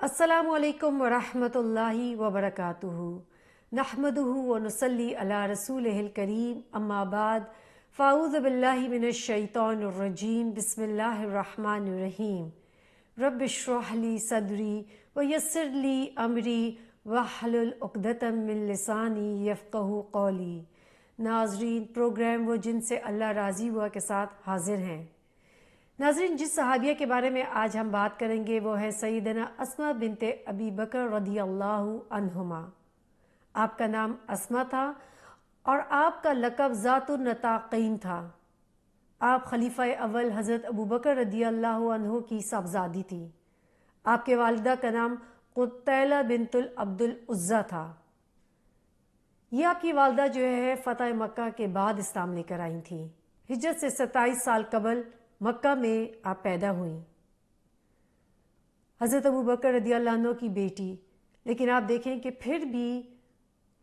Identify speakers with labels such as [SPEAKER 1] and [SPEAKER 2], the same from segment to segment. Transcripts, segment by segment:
[SPEAKER 1] السلام علیکم ورحمۃ اللہ وبرکاتہ نحمدہ ونصلی علی رسولہ الکریم اما بعد فاعوذ باللہ من الشیطان الرجیم بسم اللہ الرحمن الرحیم رب اشرح لی صدری ویسر لی امری واحلل عقدۃ من لسانی یفقہوا قولی۔ ناظرین، پروگرام وہ جن سے اللہ راضی ہوا کے ساتھ حاضر ہیں۔ ناظرین، جس صحابیہ کے بارے میں آج ہم بات کریں گے وہ ہے سیدنا اسماء بنت ابی بکر رضی اللہ عنہما۔ آپ کا نام اسماء تھا اور آپ کا لقب ذات النطاقین تھا۔ آپ خلیفہ اول حضرت ابو بکر رضی اللہ عنہ کی صاحبزادی تھی۔ آپ کے والدہ کا نام قطیلہ بنت عبد العزیٰ تھا۔ یہ آپ کی والدہ جو ہے فتح مکہ کے بعد اسلام لے کر آئی تھیں۔ ہجرت سے 27 سال قبل مکہ میں آپ پیدا ہوئیں، حضرت ابو بکر رضی اللہ عنہ کی بیٹی۔ لیکن آپ دیکھیں کہ پھر بھی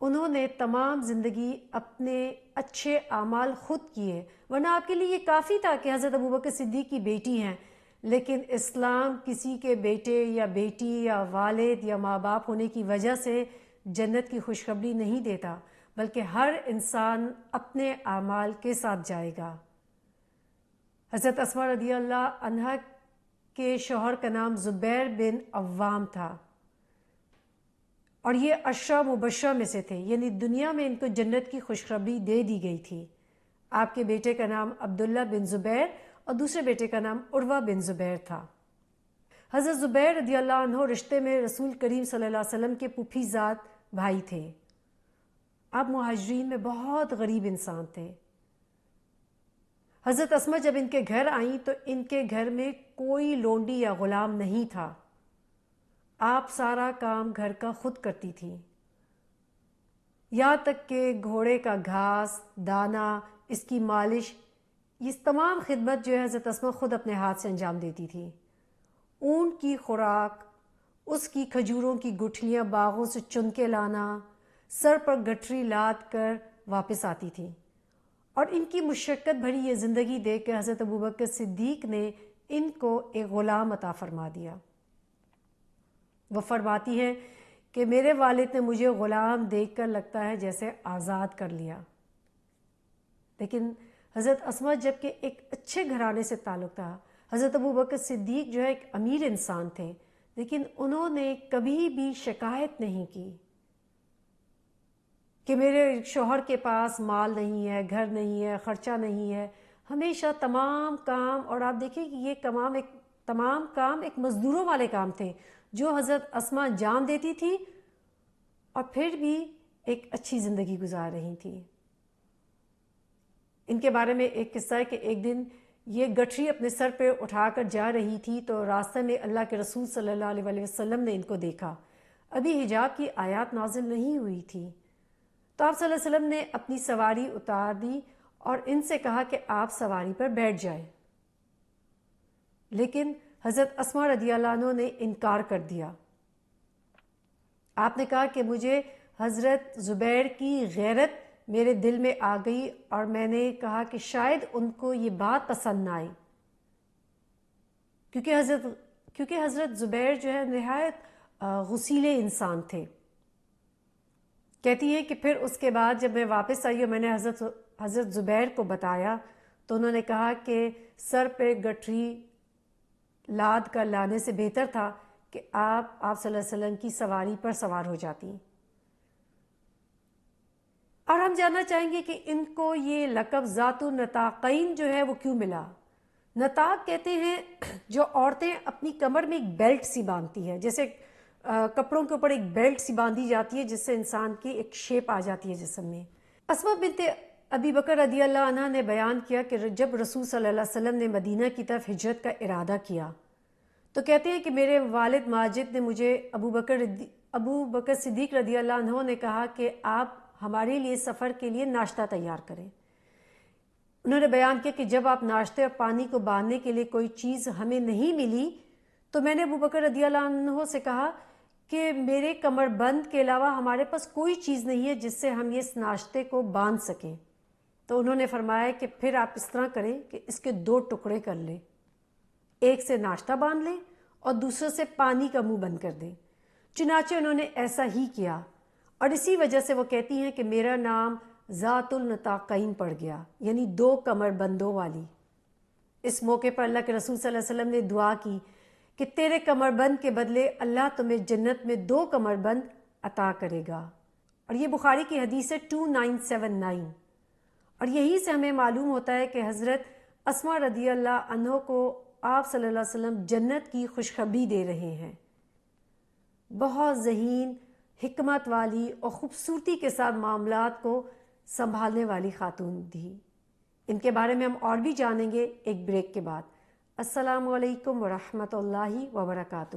[SPEAKER 1] انہوں نے تمام زندگی اپنے اچھے اعمال خود کیے، ورنہ آپ کے لیے یہ کافی تھا کہ حضرت ابو بکر صدیق کی بیٹی ہیں۔ لیکن اسلام کسی کے بیٹے یا بیٹی یا والد یا ماں باپ ہونے کی وجہ سے جنت کی خوشخبری نہیں دیتا، بلکہ ہر انسان اپنے اعمال کے ساتھ جائے گا۔ حضرت اسماء رضی اللہ عنہ کے شوہر کا نام زبیر بن عوام تھا اور یہ 10 مبشرہ میں سے تھے، یعنی دنیا میں ان کو جنت کی خوشخبری دے دی گئی تھی۔ آپ کے بیٹے کا نام عبداللہ بن زبیر اور دوسرے بیٹے کا نام عروہ بن زبیر تھا۔ حضرت زبیر رضی اللہ عنہ رشتے میں رسول کریم صلی اللہ علیہ وسلم کے پھوپھی ذات بھائی تھے۔ آپ مہاجرین میں بہت غریب انسان تھے۔ حضرت اسماء جب ان کے گھر آئیں تو ان کے گھر میں کوئی لونڈی یا غلام نہیں تھا۔ آپ سارا کام گھر کا خود کرتی تھیں، یہاں تک کہ گھوڑے کا گھاس، دانا، اس کی مالش، یہ تمام خدمت جو ہے حضرت اسماء خود اپنے ہاتھ سے انجام دیتی تھی۔ اونٹ کی خوراک، اس کی کھجوروں کی گٹھلیاں باغوں سے چن کے لانا، سر پر گٹھری لاد کر واپس آتی تھی۔ اور ان کی مشقت بھری یہ زندگی دیکھ کے حضرت ابو بکر صدیق نے ان کو ایک غلام عطا فرما دیا۔ وہ فرماتی ہیں کہ میرے والد نے مجھے غلام دیکھ کر لگتا ہے جیسے آزاد کر لیا۔ لیکن حضرت اسماء جب کہ ایک اچھے گھرانے سے تعلق تھا، حضرت ابو بکر صدیق جو ہے ایک امیر انسان تھے، لیکن انہوں نے کبھی بھی شکایت نہیں کی کہ میرے شوہر کے پاس مال نہیں ہے، گھر نہیں ہے، خرچہ نہیں ہے۔ ہمیشہ تمام کام، اور آپ دیکھیں کہ یہ تمام کام ایک مزدوروں والے کام تھے جو حضرت اسماء انجام دیتی تھی اور پھر بھی ایک اچھی زندگی گزار رہی تھی۔ ان کے بارے میں ایک قصہ ہے کہ ایک دن یہ گٹھری اپنے سر پہ اٹھا کر جا رہی تھی تو راستے میں اللہ کے رسول صلی اللہ علیہ وسلم نے ان کو دیکھا۔ ابھی حجاب کی آیات نازل نہیں ہوئی تھی، تو آپ صلی اللہ علیہ وسلم نے اپنی سواری اتار دی اور ان سے کہا کہ آپ سواری پر بیٹھ جائیں، لیکن حضرت اسماء رضی اللہ عنہ نے انکار کر دیا۔ آپ نے کہا کہ مجھے حضرت زبیر کی غیرت میرے دل میں آ گئی اور میں نے کہا کہ شاید ان کو یہ بات پسند نہ آئی، کیونکہ حضرت زبیر جو ہے نہایت غصیلے انسان تھے۔ کہتی ہے کہ پھر اس کے بعد جب میں واپس آئی اور میں نے حضرت زبیر کو بتایا تو انہوں نے کہا کہ سر پہ گٹھری لاد کر لانے سے بہتر تھا کہ آپ صلی اللہ علیہ وسلم کی سواری پر سوار ہو جاتی۔ اور ہم جاننا چاہیں گے کہ ان کو یہ لقب ذات النطاقین جو ہے وہ کیوں ملا۔ نطاق کہتے ہیں جو عورتیں اپنی کمر میں ایک بیلٹ سی باندھتی ہے، جیسے کپڑوں کے اوپر ایک بیلٹ سی باندھی جاتی ہے جس سے انسان کی ایک شیپ آ جاتی ہے جسم میں۔ اسماء بنت ابی بکر رضی اللہ عنہ نے بیان کیا کہ جب رسول صلی اللہ علیہ وسلم نے مدینہ کی طرف ہجرت کا ارادہ کیا تو کہتے ہیں کہ میرے والد ماجد نے مجھے ابو بکر صدیق رضی اللہ عنہ نے کہا کہ آپ ہمارے لیے سفر کے لیے ناشتہ تیار کریں۔ انہوں نے بیان کیا کہ جب آپ ناشتے اور پانی کو باندھنے کے لیے کوئی چیز ہمیں نہیں ملی تو میں نے ابو بکر رضی اللہ عنہ سے کہا کہ میرے کمر بند کے علاوہ ہمارے پاس کوئی چیز نہیں ہے جس سے ہم اس ناشتے کو باندھ سکیں۔ تو انہوں نے فرمایا کہ پھر آپ اس طرح کریں کہ اس کے 2 ٹکڑے کر لیں، ایک سے ناشتہ باندھ لیں اور دوسروں سے پانی کا منہ بند کر دیں۔ چنانچہ انہوں نے ایسا ہی کیا، اور اسی وجہ سے وہ کہتی ہیں کہ میرا نام ذات النطاقین پڑ گیا، یعنی دو کمر بندوں والی۔ اس موقع پر اللہ کے رسول صلی اللہ علیہ وسلم نے دعا کی کہ تیرے کمر بند کے بدلے اللہ تمہیں جنت میں دو کمر بند عطا کرے گا، اور یہ بخاری کی حدیث ہے 2979۔ اور یہی سے ہمیں معلوم ہوتا ہے کہ حضرت اسماء رضی اللہ عنہ کو آپ صلی اللہ علیہ وسلم جنت کی خوشخبری دے رہے ہیں۔ بہت ذہین، حکمت والی اور خوبصورتی کے ساتھ معاملات کو سنبھالنے والی خاتون تھی۔ ان کے بارے میں ہم اور بھی جانیں گے ایک بریک کے بعد۔ السلام علیکم ورحمۃ اللہ وبرکاتہ۔